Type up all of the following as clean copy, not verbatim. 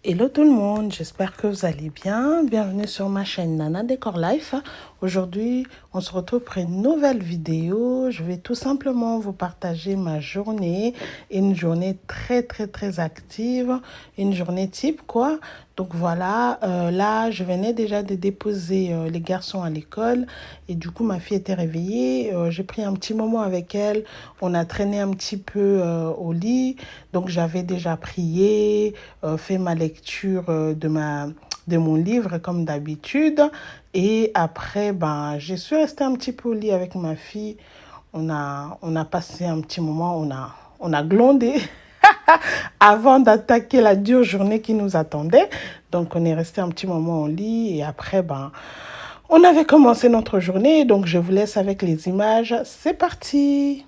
Hello tout le monde, j'espère que vous allez bien. Bienvenue sur ma chaîne Nana Décor Life. Aujourd'hui, on se retrouve pour une nouvelle vidéo. Je vais tout simplement vous partager ma journée. Une journée très active. Une journée type quoi. Donc voilà, là je venais déjà de déposer les garçons à l'école. Et du coup ma fille était réveillée. J'ai pris un petit moment avec elle. On a traîné un petit peu au lit. Donc j'avais déjà prié, fait ma lecture de mon livre comme d'habitude. Et après, je suis restée un petit peu au lit avec ma fille. On a passé un petit moment, on a glandé avant d'attaquer la dure journée qui nous attendait. Donc, on est resté un petit moment au lit et après, on avait commencé notre journée. Donc, je vous laisse avec les images. C'est parti!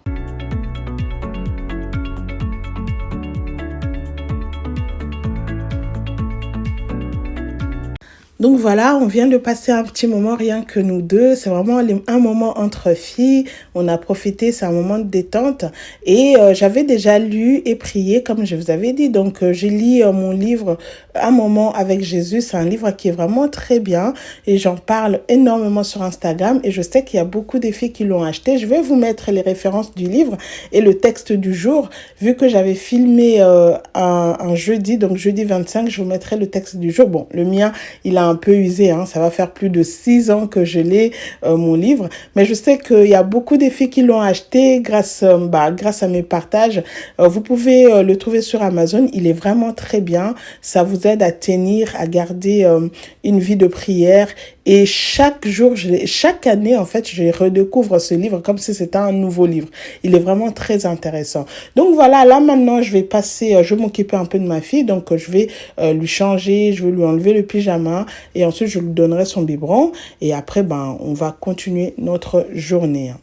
Donc voilà, on vient de passer un petit moment rien que nous deux. C'est vraiment un moment entre filles. On a profité, c'est un moment de détente. Et j'avais déjà lu et prié, comme je vous avais dit. Donc j'ai lu mon livre Un moment avec Jésus. C'est un livre qui est vraiment très bien. Et j'en parle énormément sur Instagram. Et je sais qu'il y a beaucoup de filles qui l'ont acheté. Je vais vous mettre les références du livre et le texte du jour. Vu que j'avais filmé un jeudi, donc jeudi 25, je vous mettrai le texte du jour. Bon, le mien, il a un peu usé, hein. Ça va faire plus de 6 ans que je l'ai, mon livre. Mais je sais qu'il y a beaucoup de filles qui l'ont acheté grâce à mes partages. Vous pouvez le trouver sur Amazon. Il est vraiment très bien. Ça vous aide à tenir, à garder une vie de prière. Et chaque jour, chaque année, en fait, je redécouvre ce livre comme si c'était un nouveau livre. Il est vraiment très intéressant. Donc voilà, là maintenant, je vais m'occuper un peu de ma fille. Donc je vais lui changer, je vais lui enlever le pyjama et ensuite je lui donnerai son biberon. Et après, on va continuer notre journée.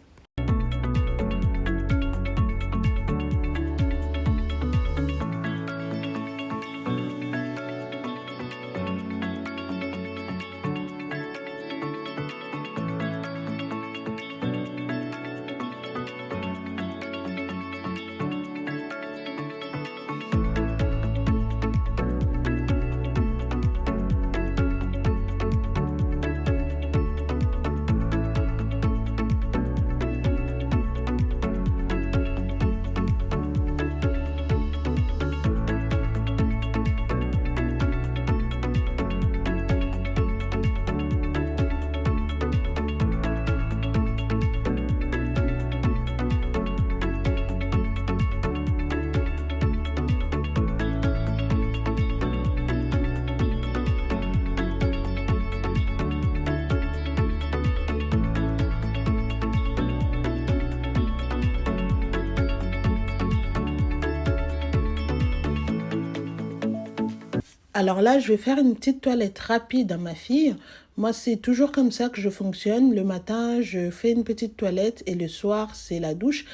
Alors là, je vais faire une petite toilette rapide à ma fille. Moi, c'est toujours comme ça que je fonctionne. Le matin, je fais une petite toilette et le soir, c'est la douche.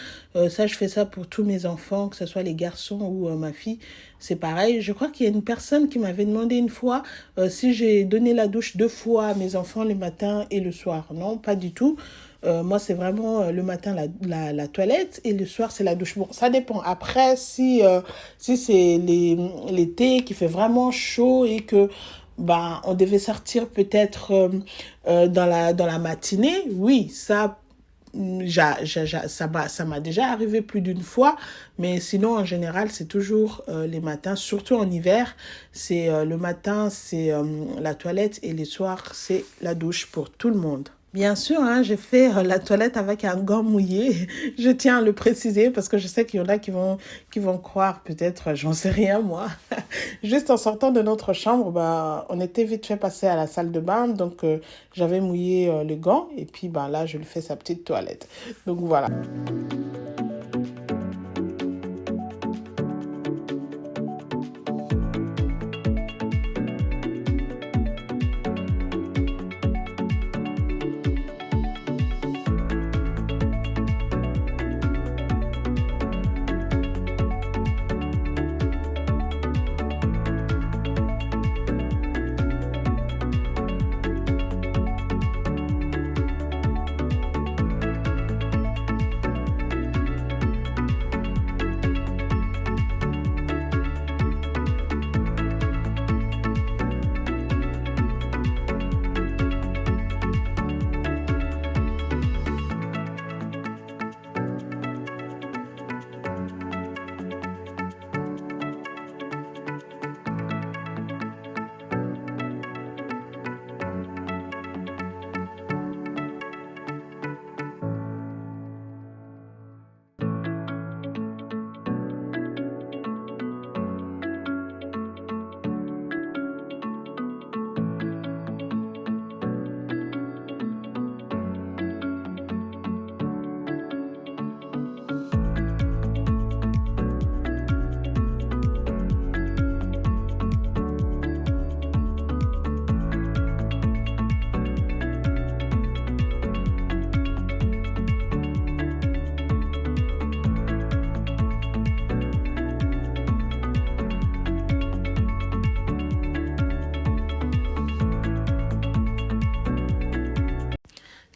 Ça, je fais ça pour tous mes enfants, que ce soit les garçons ou ma fille. C'est pareil. Je crois qu'il y a une personne qui m'avait demandé une fois si j'ai donné la douche 2 fois à mes enfants le matin et le soir. Non, pas du tout. Moi, c'est vraiment le matin la toilette et le soir, c'est la douche. Bon, ça dépend. Après, si c'est l'été qui fait vraiment chaud et que on devait sortir peut-être dans la matinée, oui, ça, ça m'a déjà arrivé plus d'une fois. Mais sinon, en général, c'est toujours les matins, surtout en hiver. C'est le matin, c'est la toilette et les soirs, c'est la douche pour tout le monde. Bien sûr, hein, j'ai fait la toilette avec un gant mouillé. Je tiens à le préciser parce que je sais qu'il y en a qui vont croire peut-être, j'en sais rien moi. Juste en sortant de notre chambre, on était vite fait passer à la salle de bain. Donc, j'avais mouillé le gant et puis là, je lui fais sa petite toilette. Donc, voilà.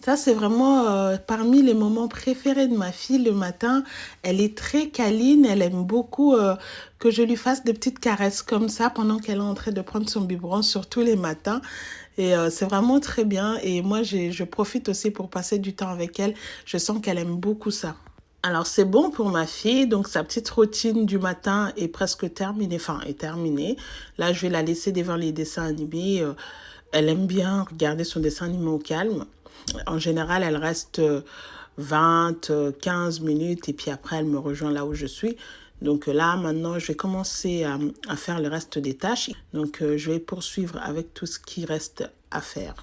Ça, c'est vraiment parmi les moments préférés de ma fille le matin. Elle est très câline, elle aime beaucoup que je lui fasse des petites caresses comme ça pendant qu'elle est en train de prendre son biberon, surtout les matins. Et c'est vraiment très bien. Et moi, je profite aussi pour passer du temps avec elle. Je sens qu'elle aime beaucoup ça. Alors, c'est bon pour ma fille. Donc, sa petite routine du matin est presque terminée. Enfin, est terminée. Là, je vais la laisser devant les dessins animés. Elle aime bien regarder son dessin animé au calme. En général, elle reste 20, 15 minutes et puis après, elle me rejoint là où je suis. Donc là, maintenant, je vais commencer à faire le reste des tâches. Donc, je vais poursuivre avec tout ce qui reste à faire.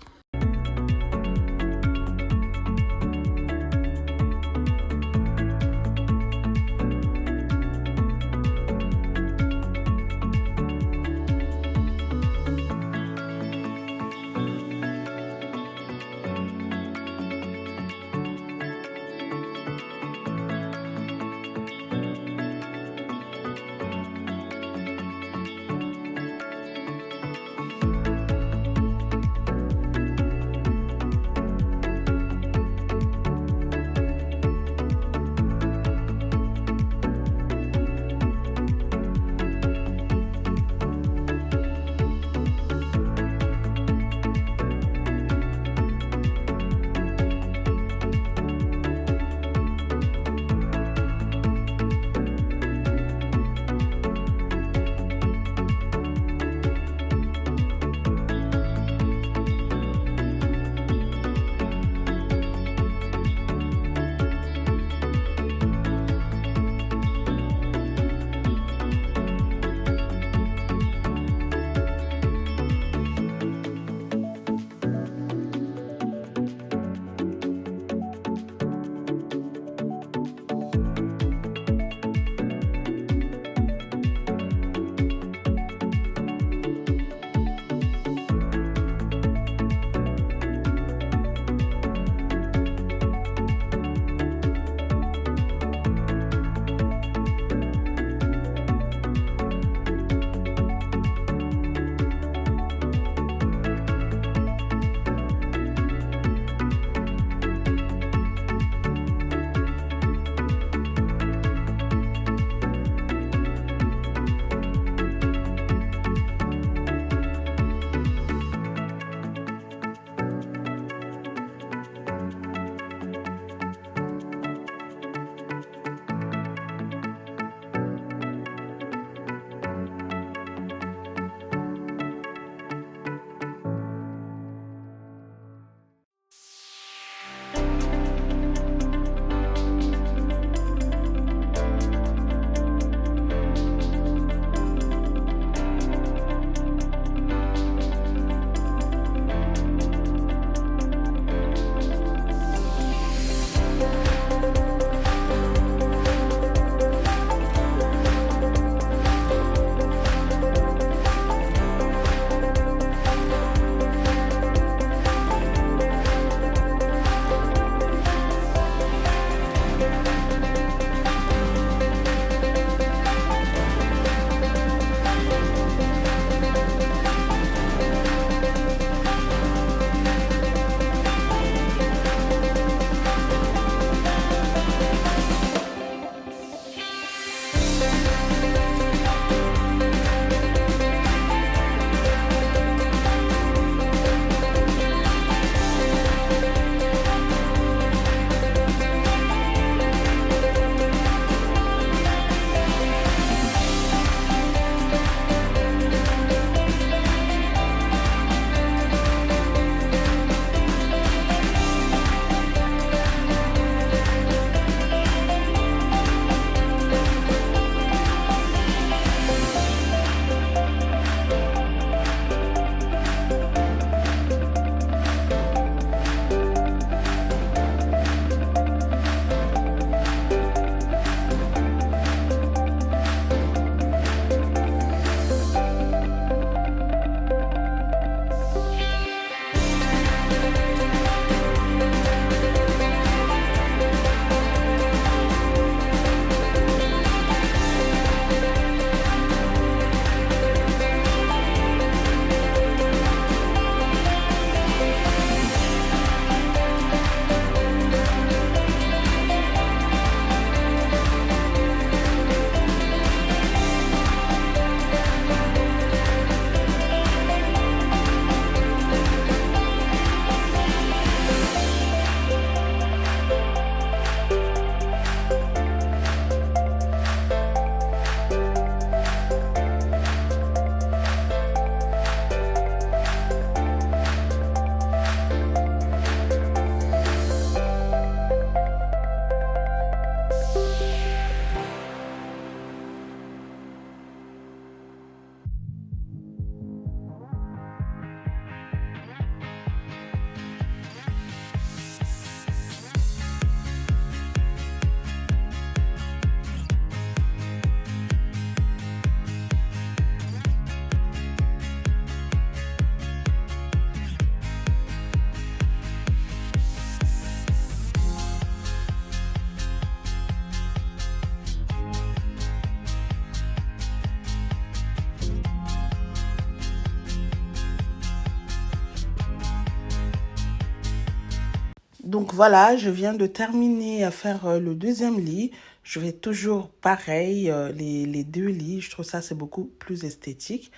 Donc voilà, je viens de terminer à faire le deuxième lit. Je vais toujours pareil, les deux lits. Je trouve ça c'est beaucoup plus esthétique.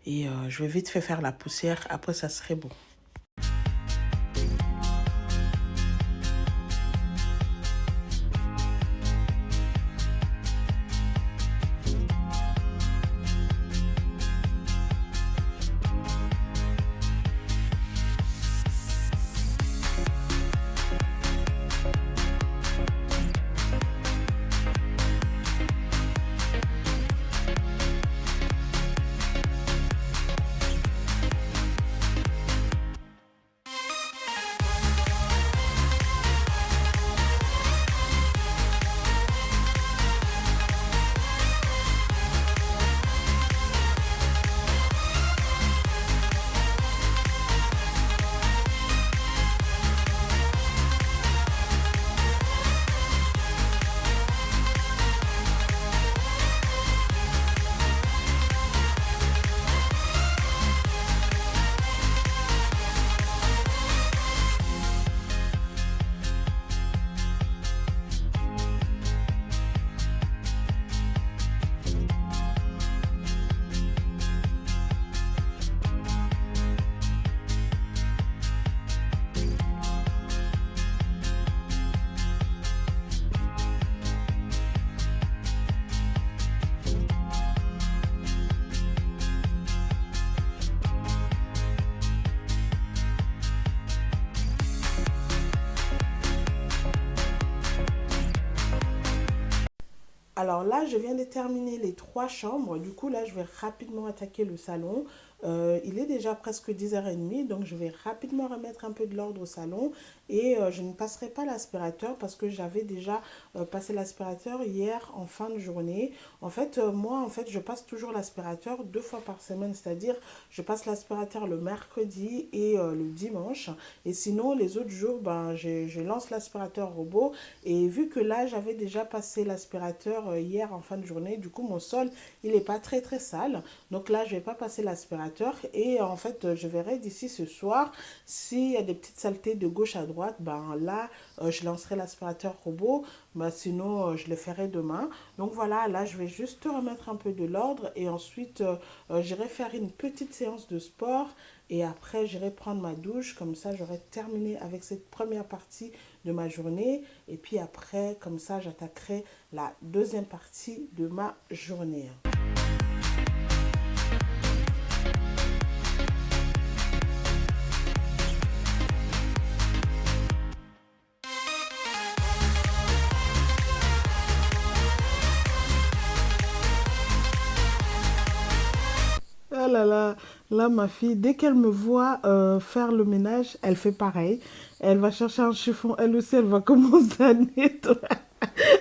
Et je vais vite fait faire la poussière. Après, ça serait bon. Alors là, je viens de terminer les trois chambres. Du coup, là, je vais rapidement attaquer le salon. Il est déjà presque 10h30, donc je vais rapidement remettre un peu de l'ordre au salon. Et je ne passerai pas l'aspirateur parce que j'avais déjà passé l'aspirateur hier en fin de journée. En fait, moi, en fait, je passe toujours l'aspirateur 2 fois par semaine, c'est-à-dire je passe l'aspirateur le mercredi et le dimanche. Et sinon, les autres jours, ben, je lance l'aspirateur robot. Et vu que là, j'avais déjà passé l'aspirateur hier en fin de journée, du coup, mon sol, il n'est pas très très sale. Donc là, je ne vais pas passer l'aspirateur. Et en fait, je verrai d'ici ce soir s'il y a des petites saletés de gauche à droite. Ben là, je lancerai l'aspirateur robot. Ben, sinon, je le ferai demain. Donc voilà, là, je vais juste remettre un peu de l'ordre. Et ensuite, j'irai faire une petite séance de sport. Et après, j'irai prendre ma douche. Comme ça, j'aurai terminé avec cette première partie de ma journée. Et puis après, comme ça, j'attaquerai la deuxième partie de ma journée. Ah là là, là ma fille, dès qu'elle me voit faire le ménage, elle fait pareil. Elle va chercher un chiffon, elle aussi, elle va commencer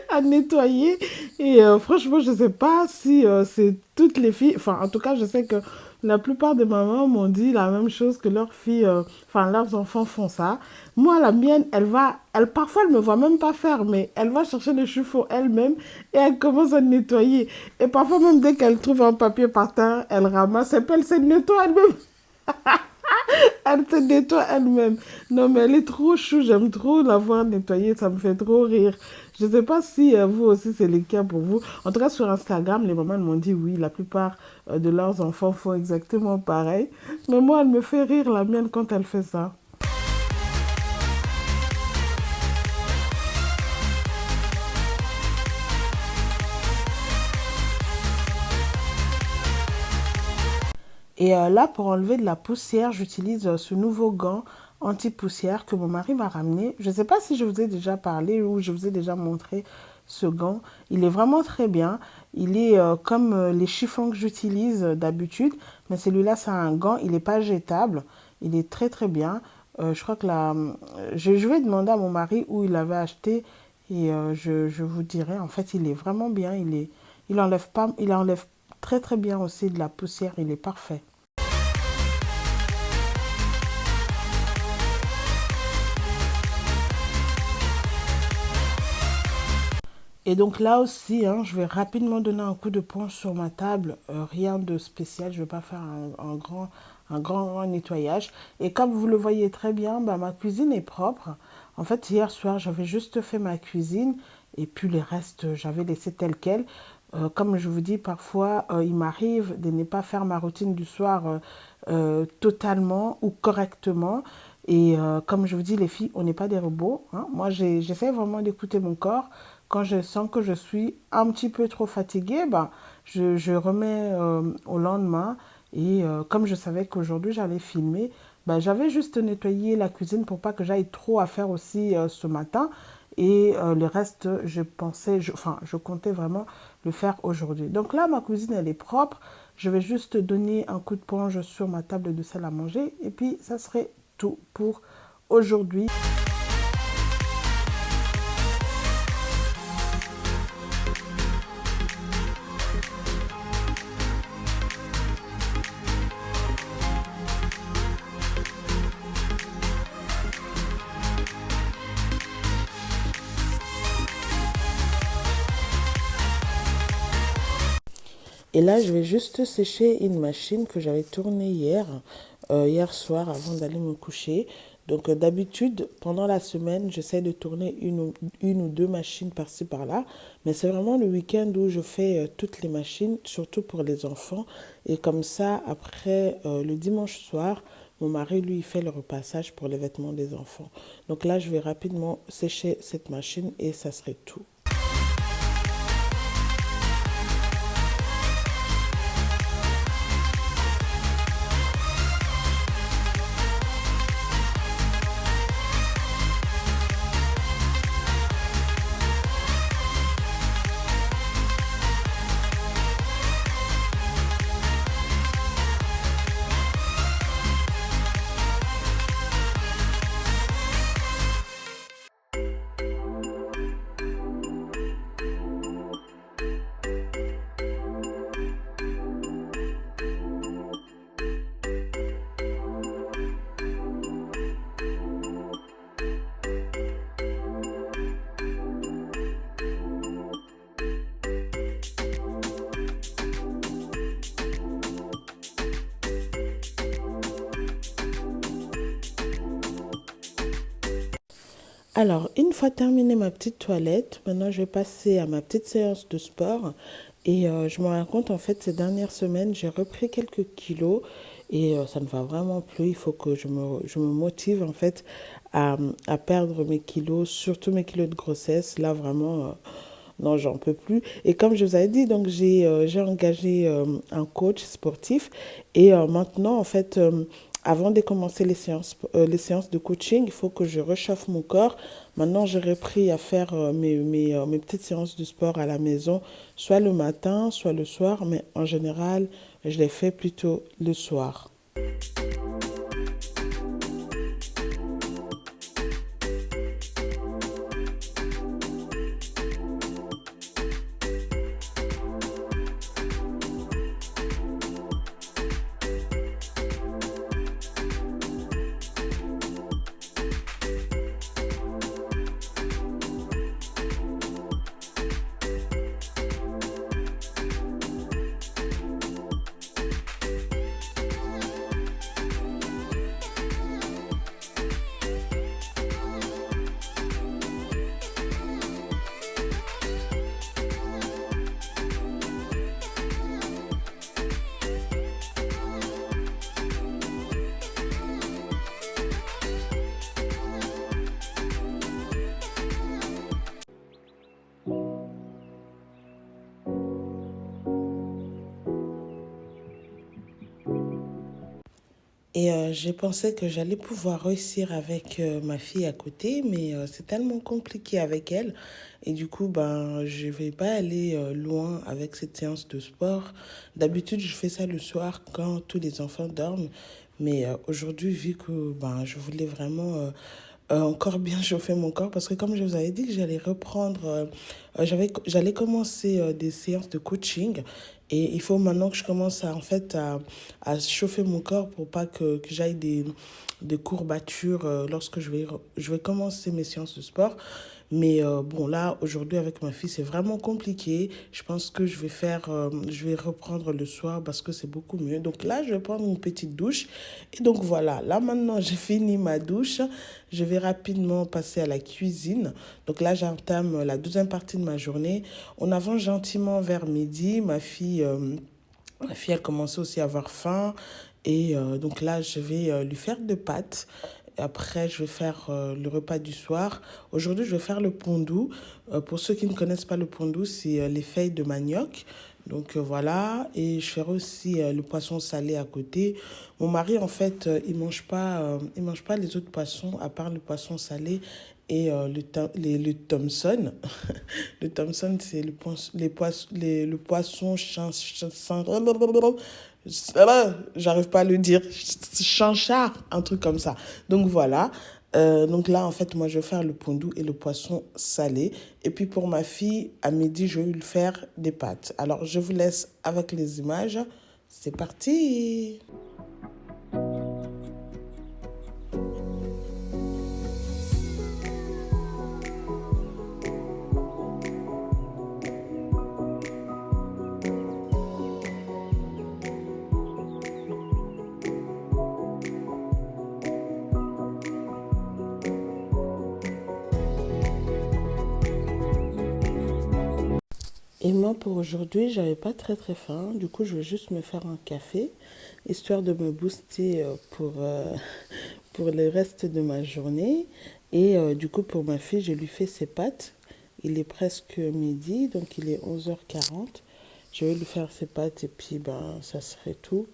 à nettoyer. Et franchement, je ne sais pas si c'est toutes les filles, enfin en tout cas, je sais que la plupart des mamans m'ont dit la même chose que leurs filles, enfin leurs enfants font ça. Moi, la mienne, parfois, elle me voit même pas faire, mais elle va chercher le chiffon elle-même et elle commence à nettoyer. Et parfois, même dès qu'elle trouve un papier par terre, elle ramasse et puis elle se nettoie elle-même. Elle se nettoie elle-même. Non, mais elle est trop chou. J'aime trop la voir nettoyer. Ça me fait trop rire. Je ne sais pas si vous aussi c'est le cas pour vous. En tout cas, sur Instagram, les mamans m'ont dit oui, la plupart de leurs enfants font exactement pareil. Mais moi, elle me fait rire, la mienne, quand elle fait ça. Et là, pour enlever de la poussière, j'utilise ce nouveau gant anti-poussière que mon mari m'a ramené. Je ne sais pas si je vous ai déjà parlé ou je vous ai déjà montré ce gant. Il est vraiment très bien. Il est comme les chiffons que j'utilise d'habitude, mais celui-là, c'est un gant. Il n'est pas jetable. Il est très très bien. Je crois que là, je vais demander à mon mari où il avait acheté et je vous dirai. En fait, il est vraiment bien. Il enlève pas, il enlève très très bien aussi de la poussière. Il est parfait. Et donc là aussi, hein, je vais rapidement donner un coup de poing sur ma table. Rien de spécial, je ne vais pas faire un grand nettoyage. Et comme vous le voyez très bien, bah, ma cuisine est propre. En fait, hier soir, j'avais juste fait ma cuisine et puis les restes, j'avais laissé tel quel. Comme je vous dis, parfois, il m'arrive de ne pas faire ma routine du soir totalement ou correctement. Et comme je vous dis, les filles, on n'est pas des robots, hein. Moi, j'essaie vraiment d'écouter mon corps. Quand je sens que je suis un petit peu trop fatiguée, ben, je remets au lendemain. Et comme je savais qu'aujourd'hui j'allais filmer, ben, j'avais juste nettoyé la cuisine pour pas que j'aille trop à faire aussi ce matin. Et le reste, je pensais, enfin, je comptais vraiment le faire aujourd'hui. Donc là, ma cuisine, elle est propre. Je vais juste donner un coup de ponge sur ma table de salle à manger. Et puis, ça serait tout pour aujourd'hui. Et là, je vais juste sécher une machine que j'avais tournée hier soir avant d'aller me coucher. Donc d'habitude, pendant la semaine, j'essaie de tourner une ou deux machines par-ci par-là. Mais c'est vraiment le week-end où je fais toutes les machines, surtout pour les enfants. Et comme ça, après le dimanche soir, mon mari, lui, il fait le repassage pour les vêtements des enfants. Donc là, je vais rapidement sécher cette machine et ça serait tout. Alors, une fois terminée ma petite toilette, maintenant je vais passer à ma petite séance de sport. Et je me rends compte, en fait, ces dernières semaines, j'ai repris quelques kilos et ça ne va vraiment plus. Il faut que je me motive, en fait, à perdre mes kilos, surtout mes kilos de grossesse. Là, vraiment, non, j'en peux plus. Et comme je vous avais dit, donc j'ai engagé un coach sportif. Et maintenant, en fait, avant de commencer les séances de coaching, il faut que je réchauffe mon corps. Maintenant, j'ai repris à faire mes petites séances de sport à la maison, soit le matin, soit le soir, mais en général, je les fais plutôt le soir. Et j'ai pensé que j'allais pouvoir réussir avec ma fille à côté, mais c'est tellement compliqué avec elle. Et du coup, ben, je vais pas aller loin avec cette séance de sport. D'habitude, je fais ça le soir quand tous les enfants dorment. Mais aujourd'hui, vu que ben, je voulais vraiment encore bien chauffer mon corps, parce que comme je vous avais dit que j'allais reprendre, j'allais commencer des séances de coaching. Et il faut maintenant que je commence en fait, à chauffer mon corps pour pas que j'aille des courbatures lorsque je vais commencer mes séances de sport. Mais bon, là, aujourd'hui, avec ma fille, c'est vraiment compliqué. Je pense que je vais reprendre le soir parce que c'est beaucoup mieux. Donc là, je vais prendre une petite douche. Et donc voilà, là maintenant, j'ai fini ma douche. Je vais rapidement passer à la cuisine. Donc là, j'entame la deuxième partie de ma journée. On avance gentiment vers midi. Ma fille, elle commençait aussi à avoir faim. Et donc là, je vais lui faire de pâtes. Après, je vais faire le repas du soir. Aujourd'hui, je vais faire le pondou. Pour ceux qui ne connaissent pas le pondou, c'est les feuilles de manioc. Donc voilà, et je ferai aussi le poisson salé à côté. Mon mari, en fait, il mange pas les autres poissons à part le poisson salé et le Thomson. Le Thomson, c'est le poisson j'arrive pas à le dire, chanchard, un truc comme ça. Donc voilà. Donc là, en fait, moi, je vais faire le pondou et le poisson salé. Et puis pour ma fille, à midi, je vais lui faire des pâtes. Alors, je vous laisse avec les images. C'est parti! Et moi, pour aujourd'hui, j'avais pas très faim. Du coup, je vais juste me faire un café, histoire de me booster pour le reste de ma journée. Et du coup, pour ma fille, je lui fais ses pâtes. Il est presque midi, donc il est 11h40. Je vais lui faire ses pâtes et puis ben, ça serait tout.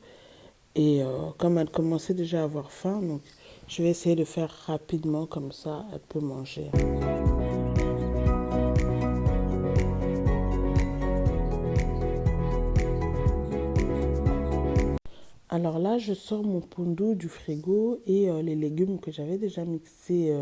Et comme elle commençait déjà à avoir faim, donc je vais essayer de faire rapidement, comme ça, elle peut manger. Alors là, je sors mon pondou du frigo et les légumes que j'avais déjà mixés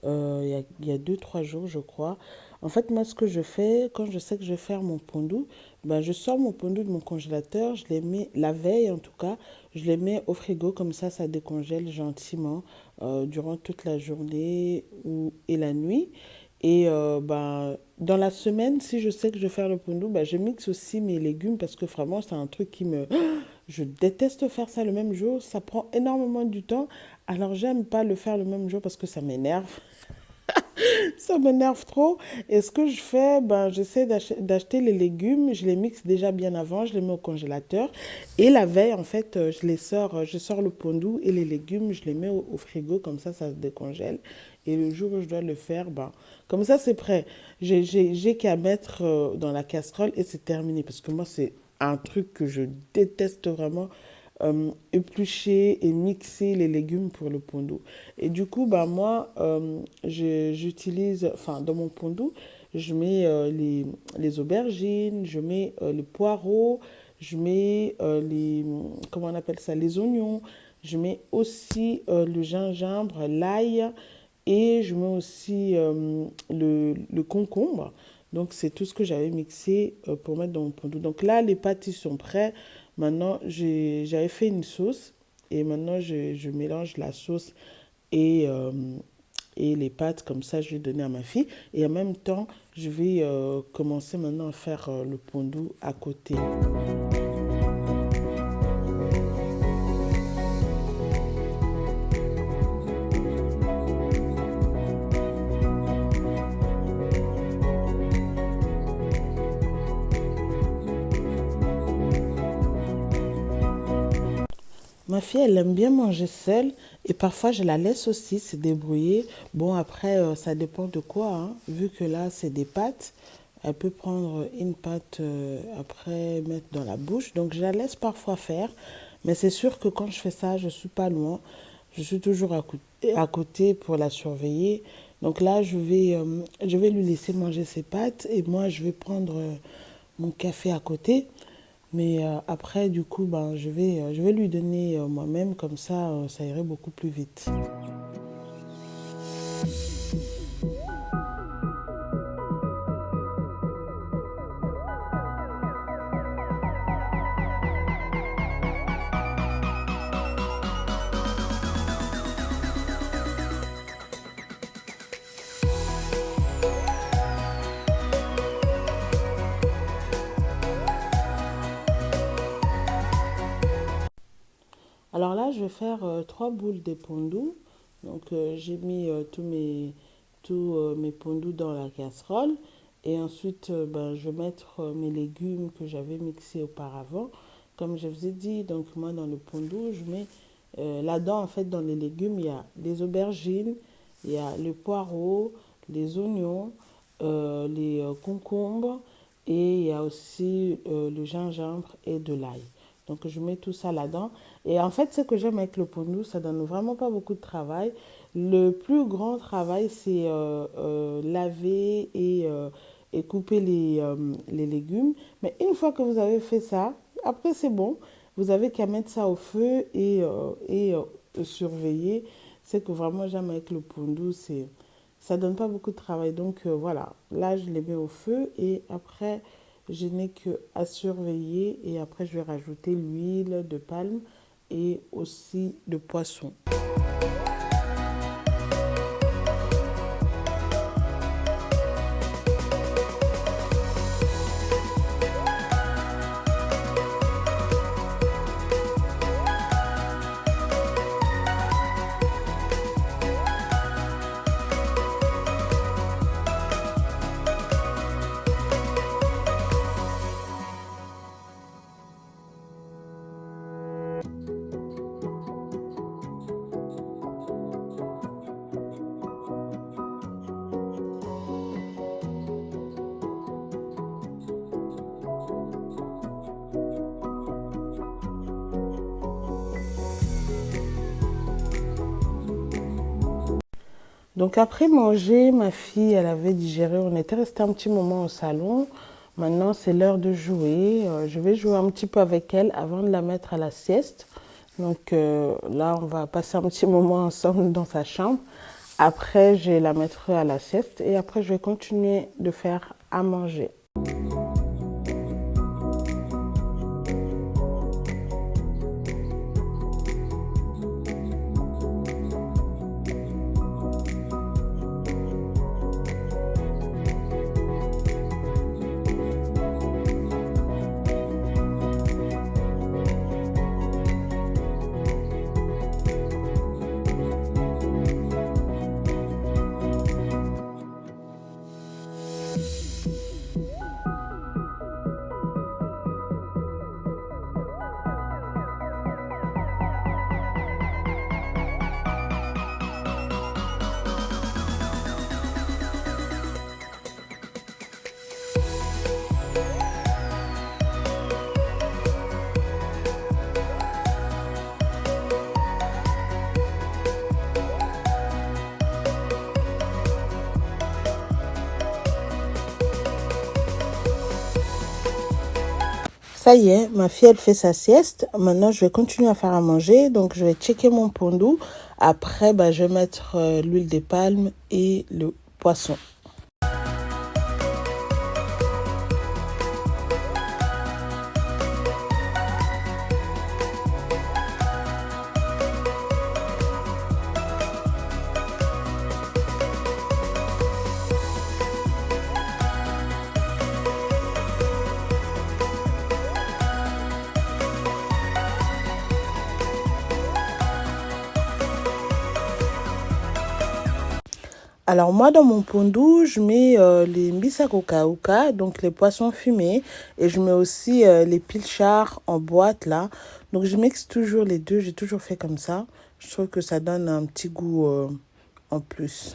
il y a 2, 3 jours, je crois. En fait, moi, ce que je fais, quand je sais que je vais faire mon pondou, ben, je sors mon pondou de mon congélateur, je les mets, la veille en tout cas, je les mets au frigo, comme ça décongèle gentiment durant toute la journée et la nuit. Et ben, dans la semaine, si je sais que je vais faire le pondou, ben, je mixe aussi mes légumes parce que vraiment, c'est un truc qui me... Je déteste faire ça le même jour, ça prend énormément du temps. Alors, j'aime pas le faire le même jour parce que ça m'énerve. Ça m'énerve trop. Et ce que je fais, ben, j'essaie d'acheter les légumes, je les mixe déjà bien avant, je les mets au congélateur. Et la veille, en fait, je sors le pondou et les légumes, je les mets au frigo, comme ça se décongèle. Et le jour où je dois le faire, ben, comme ça, c'est prêt. J'ai qu'à mettre dans la casserole et c'est terminé. Parce que moi, c'est un truc que je déteste vraiment. Éplucher et mixer les légumes pour le pondou. Et du coup, bah, moi, j'utilise, enfin, dans mon pondou, je mets les aubergines, je mets les poireaux, je mets comment on appelle ça, les oignons, je mets aussi le gingembre, l'ail et je mets aussi le concombre. Donc, c'est tout ce que j'avais mixé pour mettre dans mon pondou. Donc là, les pâtes, ils sont prêts. Maintenant, j'avais fait une sauce et maintenant, je mélange la sauce et, euh, et les pâtes. Comme ça, je vais donner à ma fille. Et en même temps, je vais commencer maintenant à faire le pondou à côté. Ma fille, elle aime bien manger seule et parfois je la laisse aussi se débrouiller. Bon, après, ça dépend de quoi, hein. Vu que là, c'est des pâtes, elle peut prendre une pâte après mettre dans la bouche. Donc, je la laisse parfois faire. Mais c'est sûr que quand je fais ça, je suis pas loin. Je suis toujours à côté pour la surveiller. Donc là, je vais lui laisser manger ses pâtes et moi, je vais prendre mon café à côté. Mais après, du coup, ben, je vais lui donner moi-même, comme ça irait beaucoup plus vite. Alors là, je vais faire 3 boules de pondu. Donc, j'ai mis tous mes pondus dans la casserole. Et ensuite, ben, je vais mettre mes légumes que j'avais mixés auparavant. Comme je vous ai dit, donc moi, dans le pondu, je mets là-dedans, en fait, dans les légumes, il y a les aubergines, il y a le poireau, les oignons, les concombres et il y a aussi le gingembre et de l'ail. Donc je mets tout ça là-dedans. Et en fait, ce que j'aime avec le pondu, ça donne vraiment pas beaucoup de travail. Le plus grand travail, c'est laver et couper les légumes. Mais une fois que vous avez fait ça, après c'est bon. Vous avez qu'à mettre ça au feu et surveiller. C'est que vraiment j'aime avec le pondu, ça donne pas beaucoup de travail. Donc voilà, là je les mets au feu et après je n'ai que à surveiller et après je vais rajouter l'huile de palme et aussi de poisson. Donc après manger, ma fille, elle avait digéré. On était resté un petit moment au salon. Maintenant, c'est l'heure de jouer. Je vais jouer un petit peu avec elle avant de la mettre à la sieste. Donc là, on va passer un petit moment ensemble dans sa chambre. Après, je la mettrai à la sieste et après, je vais continuer de faire à manger. Ça y est, ma fille, elle fait sa sieste. Maintenant, je vais continuer à faire à manger. Donc, je vais checker mon pondu. Après, bah, je vais mettre l'huile de palme et le poisson. Alors moi, dans mon pondu, je mets les mbisakokauka, donc les poissons fumés, et je mets aussi les pilchards en boîte là. Donc je mixe toujours les deux, j'ai toujours fait comme ça. Je trouve que ça donne un petit goût en plus.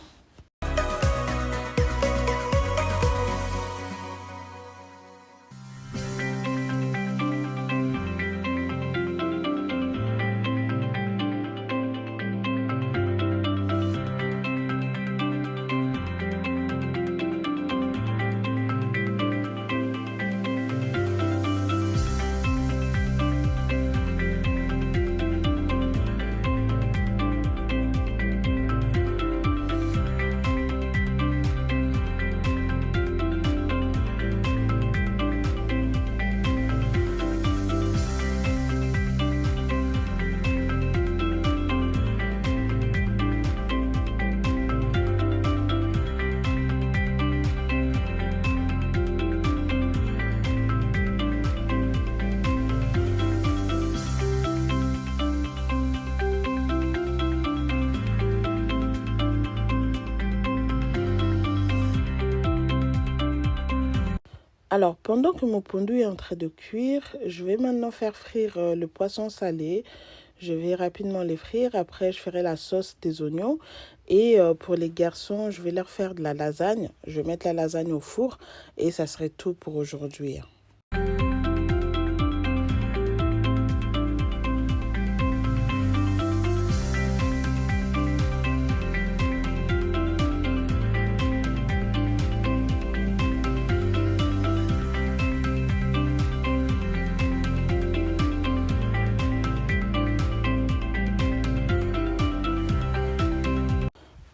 Alors, pendant que mon pondu est en train de cuire, je vais maintenant faire frire le poisson salé. Je vais rapidement les frire. Après, je ferai la sauce des oignons. Et pour les garçons, je vais leur faire de la lasagne. Je vais mettre la lasagne au four et ça serait tout pour aujourd'hui.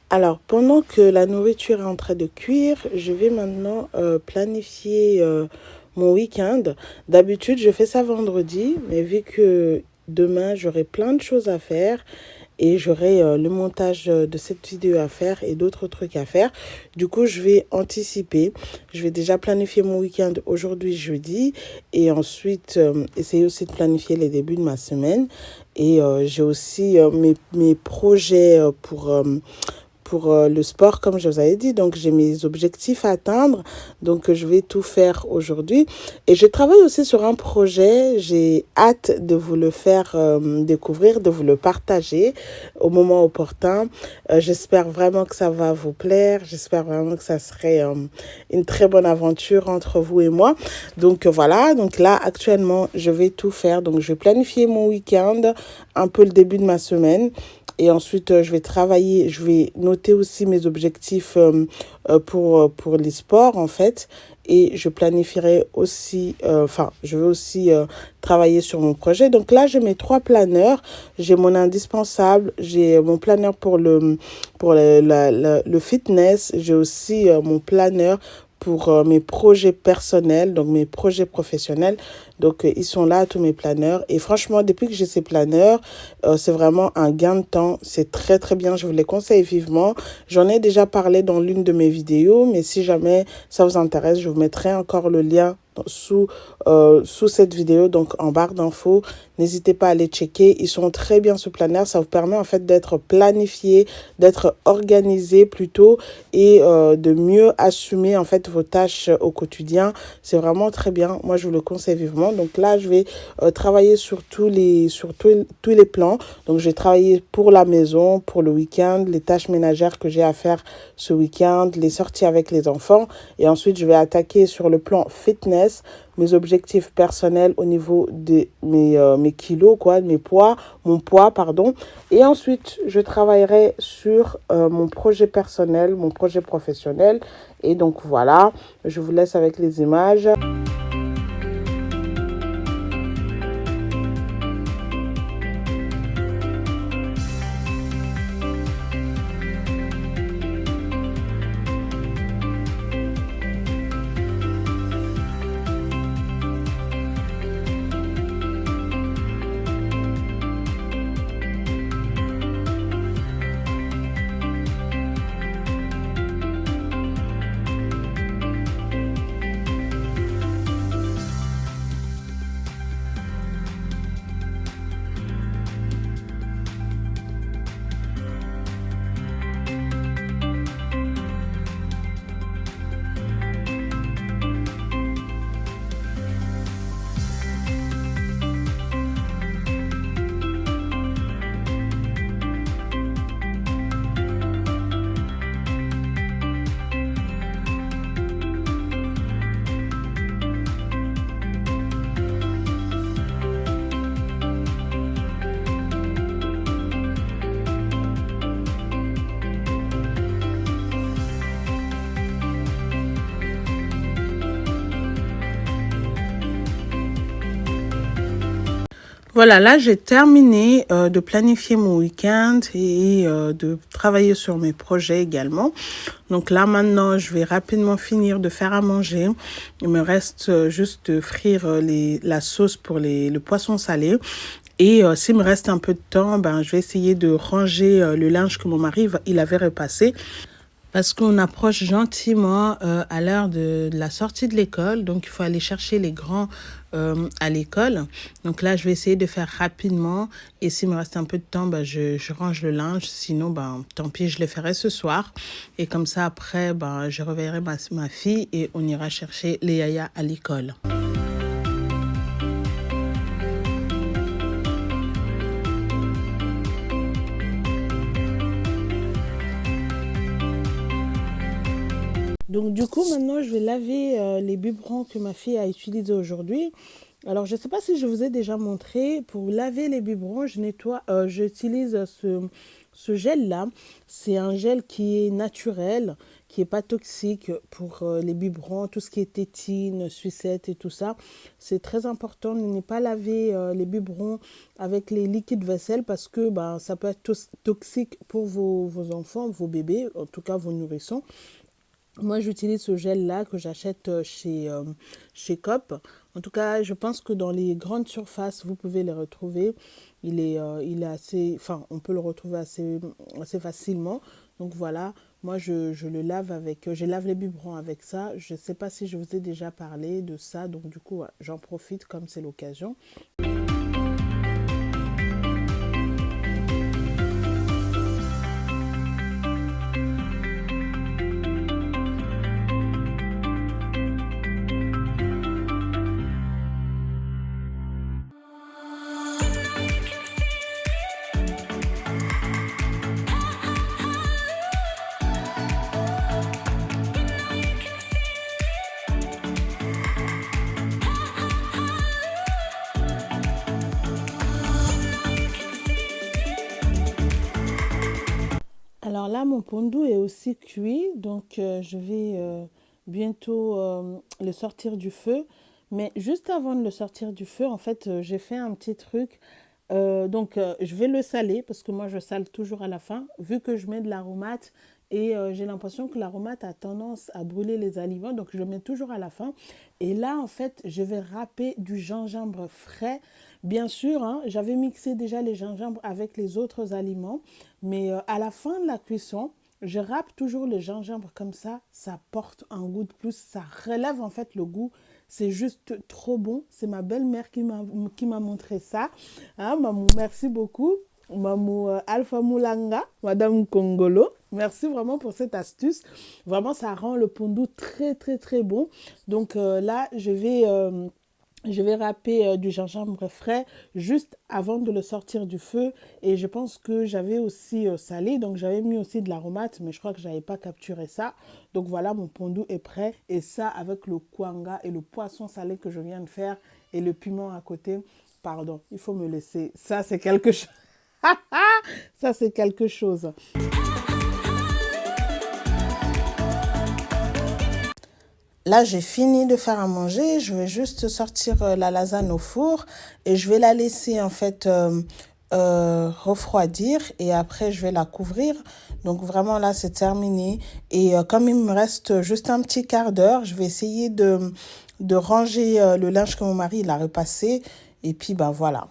Alors, pendant que la nourriture est en train de cuire, je vais maintenant planifier mon week-end. D'habitude, je fais ça vendredi, mais vu que demain, j'aurai plein de choses à faire et j'aurai le montage de cette vidéo à faire et d'autres trucs à faire. Du coup, je vais anticiper. Je vais déjà planifier mon week-end aujourd'hui, jeudi, et ensuite essayer aussi de planifier les débuts de ma semaine. Et j'ai aussi mes projets pour le sport, comme je vous avais dit. Donc, j'ai mes objectifs à atteindre. Donc, je vais tout faire aujourd'hui. Et je travaille aussi sur un projet. J'ai hâte de vous le faire découvrir, de vous le partager au moment opportun. J'espère vraiment que ça va vous plaire. J'espère vraiment que ça serait une très bonne aventure entre vous et moi. Donc, voilà. Donc là, actuellement, je vais tout faire. Donc, je vais planifier mon week-end, un peu le début de ma semaine. Et ensuite, je vais travailler, je vais noter aussi mes objectifs pour les sports, en fait. Et je planifierai aussi, je vais aussi travailler sur mon projet. Donc là, j'ai mes 3 planeurs. J'ai mon indispensable, j'ai mon planeur pour le fitness. J'ai aussi mon planeur pour mes projets personnels, donc mes projets professionnels. Donc, ils sont là, tous mes planeurs. Et franchement, depuis que j'ai ces planeurs, c'est vraiment un gain de temps. C'est très, très bien. Je vous les conseille vivement. J'en ai déjà parlé dans l'une de mes vidéos, mais si jamais ça vous intéresse, je vous mettrai encore le lien sous cette vidéo, donc en barre d'infos. N'hésitez pas à les checker. Ils sont très bien ce planeur. Ça vous permet en fait d'être planifié, d'être organisé plutôt et de mieux assumer en fait vos tâches au quotidien. C'est vraiment très bien. Moi, je vous le conseille vivement. Donc là, je vais travailler sur tous les plans. Donc, je vais travailler pour la maison, pour le week-end, les tâches ménagères que j'ai à faire ce week-end, les sorties avec les enfants. Et ensuite, je vais attaquer sur le plan fitness, mes objectifs personnels au niveau de mes kilos, mon poids, pardon. Et ensuite, je travaillerai sur mon projet personnel, mon projet professionnel. Et donc, voilà, je vous laisse avec les images. Voilà, là, j'ai terminé de planifier mon week-end et de travailler sur mes projets également. Donc là, maintenant, je vais rapidement finir de faire à manger. Il me reste juste de frire la sauce pour le poisson salé. Et s'il me reste un peu de temps, je vais essayer de ranger le linge que mon mari il avait repassé. Parce qu'on approche gentiment à l'heure de la sortie de l'école. Donc, il faut aller chercher les grands à l'école. Donc là, je vais essayer de faire rapidement. Et s'il me reste un peu de temps, je range le linge. Sinon, tant pis, je le ferai ce soir. Et comme ça, après, je reverrai ma fille et on ira chercher les yaya à l'école. Donc du coup, maintenant, je vais laver les biberons que ma fille a utilisés aujourd'hui. Alors, je ne sais pas si je vous ai déjà montré. Pour laver les biberons, j'utilise ce gel-là. C'est un gel qui est naturel, qui n'est pas toxique pour les biberons, tout ce qui est tétine, sucette et tout ça. C'est très important de ne pas laver les biberons avec les liquides vaisselle parce que ça peut être toxique pour vos enfants, vos bébés, en tout cas vos nourrissons. Moi, j'utilise ce gel-là que j'achète chez Coop. En tout cas, je pense que dans les grandes surfaces, vous pouvez les retrouver. Il est assez... Enfin, on peut le retrouver assez facilement. Donc voilà, moi, je le lave avec... Je lave les biberons avec ça. Je ne sais pas si je vous ai déjà parlé de ça. Donc du coup, j'en profite comme c'est l'occasion. Alors là, mon pondu est aussi cuit, donc je vais bientôt le sortir du feu. Mais juste avant de le sortir du feu, en fait, j'ai fait un petit truc. Je vais le saler parce que moi, je sale toujours à la fin, vu que je mets de l'aromate et j'ai l'impression que l'aromate a tendance à brûler les aliments, donc je mets toujours à la fin. Et là, en fait, je vais râper du gingembre frais. Bien sûr, hein, j'avais mixé déjà les gingembre avec les autres aliments, mais à la fin de la cuisson, je râpe toujours le gingembre comme ça porte un goût de plus, ça relève en fait le goût. C'est juste trop bon. C'est ma belle-mère qui m'a montré ça. Hein, Mamou, merci beaucoup. Mamou Alpha Moulanga, Madame Congolo. Merci vraiment pour cette astuce. Vraiment, ça rend le pondu très, très, très bon. Donc là, je vais râper du gingembre frais juste avant de le sortir du feu. Et je pense que j'avais aussi salé. Donc j'avais mis aussi de l'aromate. Mais je crois que je n'avais pas capturé ça. Donc voilà, mon pondu est prêt. Et ça avec le kwanga et le poisson salé que je viens de faire. Et le piment à côté. Pardon, il faut me laisser. Ça, c'est quelque chose. Ça, c'est quelque chose. Là, j'ai fini de faire à manger. Je vais juste sortir la lasagne au four et je vais la laisser en fait refroidir et après je vais la couvrir. Donc vraiment là, c'est terminé. Et comme il me reste juste un petit quart d'heure, je vais essayer de ranger le linge que mon mari il a repassé. Et puis, voilà.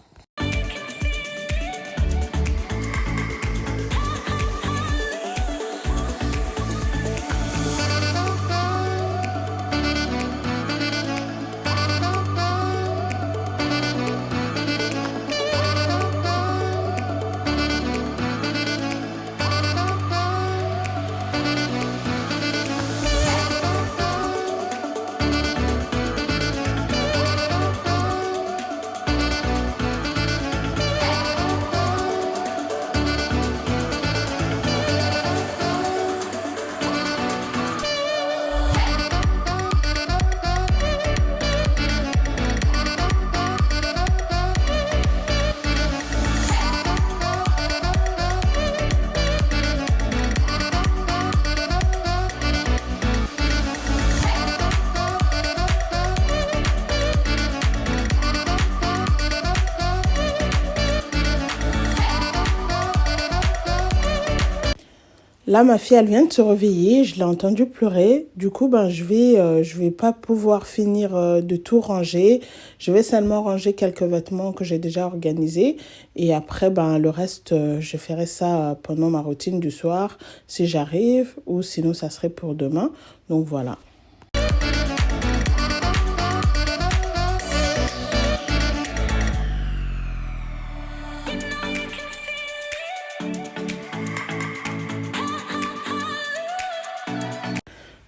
Là, ma fille, elle vient de se réveiller. Je l'ai entendue pleurer. Du coup, je vais pas pouvoir finir de tout ranger. Je vais seulement ranger quelques vêtements que j'ai déjà organisés. Et après, le reste, je ferai ça pendant ma routine du soir, si j'arrive. Ou sinon, ça serait pour demain. Donc, voilà.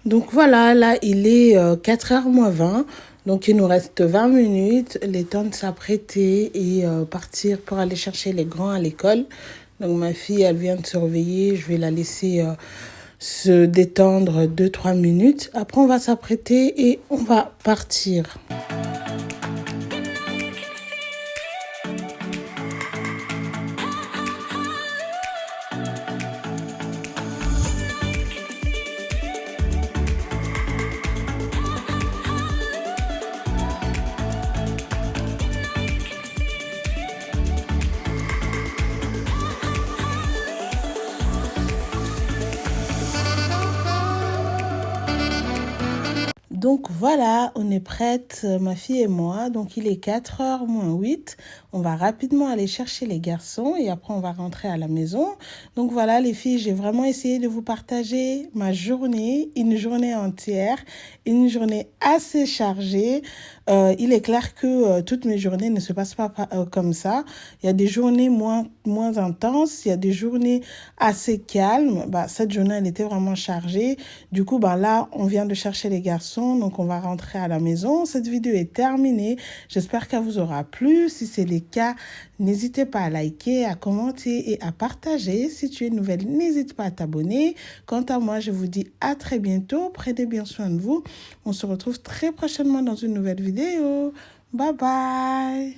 Donc voilà, là, il est 4h moins 20. Donc il nous reste 20 minutes, les temps de s'apprêter et partir pour aller chercher les grands à l'école. Donc ma fille, elle vient de se réveiller, je vais la laisser se détendre 2-3 minutes. Après, on va s'apprêter et on va partir. Donc voilà, on est prête, ma fille et moi. Donc il est 4h moins 8. On va rapidement aller chercher les garçons et après on va rentrer à la maison. Donc voilà les filles, j'ai vraiment essayé de vous partager ma journée, une journée entière, une journée assez chargée. Il est clair que toutes mes journées ne se passent pas comme ça. Il y a des journées moins intenses, il y a des journées assez calmes. Cette journée, elle était vraiment chargée. Du coup, là, on vient de chercher les garçons, donc on va rentrer à la maison. Cette vidéo est terminée. J'espère qu'elle vous aura plu. Si c'est le cas, n'hésitez pas à liker, à commenter et à partager. Si tu es nouvelle, n'hésite pas à t'abonner. Quant à moi, je vous dis à très bientôt. Prenez bien soin de vous. On se retrouve très prochainement dans une nouvelle vidéo. Bye bye.